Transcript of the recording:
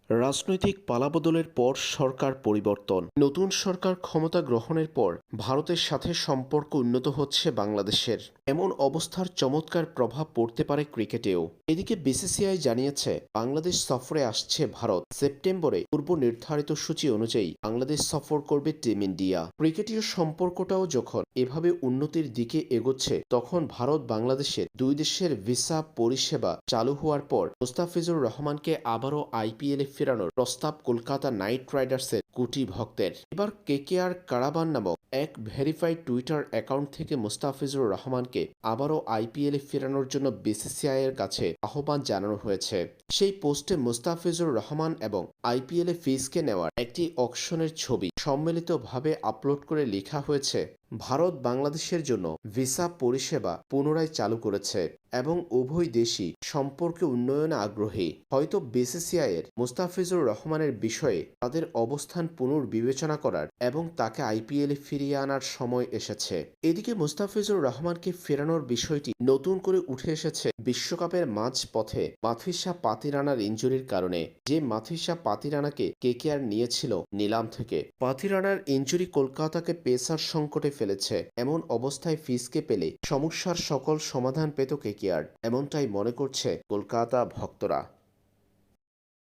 রাজনৈতিক পালাবদলের পর সরকার পরিবর্তন। নতুন সরকার ক্ষমতা গ্রহণের পর ভারতের সাথে সম্পর্ক উন্নত হচ্ছে বাংলাদেশের। এমন অবস্থার চমৎকার প্রভাব পড়তে পারে ক্রিকেটেও। এদিকে বিসিসিআই জানিয়েছে বাংলাদেশ সফরে আসছে ভারত। সেপ্টেম্বরে পূর্ব নির্ধারিত সূচি অনুযায়ী বাংলাদেশ সফর করবে টিম ইন্ডিয়া। ক্রিকেটীয় সম্পর্কটাও যখন এভাবে উন্নতির দিকে এগোচ্ছে, তখন ভারত বাংলাদেশের দুই দেশের ভিসা পরিষেবা চালু হওয়ার পর মুস্তাফিজুর রহমানকে আবারও আইপিএলে ফেরানোর প্রস্তাব কলকাতা নাইট রাইডার্সের কোটি ভক্তের। এবার কেকেআর কারাবান নামক এক ভেরিফাইড টুইটার অ্যাকাউন্ট থেকে মুস্তাফিজুর রহমানকে আবারও আইপিএলে ফেরানোর জন্য বিসিসিআইয়ের কাছে আহ্বান জানানো হয়েছে। সেই পোস্টে মুস্তাফিজুর রহমান এবং আইপিএলে ফিজকে নেওয়ার একটি অকশনের ছবি সম্মিলিতভাবে আপলোড করে লেখা হয়েছে, ভারত বাংলাদেশের জন্য ভিসা পরিষেবা পুনরায় চালু করেছে এবং উভয় দেশই সম্পর্কে উন্নয়নে আগ্রহী। হয়তো বিসিসিআইয়ের মুস্তাফিজুর রহমানের বিষয়ে তাদের অবস্থান পুনর্বিবেচনা করার এবং তাকে আইপিএলে ফিরিয়ে আনার সময় এসেছে। এদিকে মুস্তাফিজুর রহমানকে ফেরানোর বিষয়টি নতুন করে উঠে এসেছে বিশ্বকাপের মাঝপথে মাথিসা পাতিরানার ইনজুরির কারণে। যে মাথিসা পাতিরানাকে কেকেআর নিয়েছিল নিলাম থেকে। পাতিরানার ইনজুরি কলকাতাকে পেসার সংকটে ফেলেছে। এমন অবস্থায় ফিজকে পেলে সমস্যার সকল সমাধান পেত কেকেআর, এমনটাই মনে করছে কলকাতা ভক্তরা।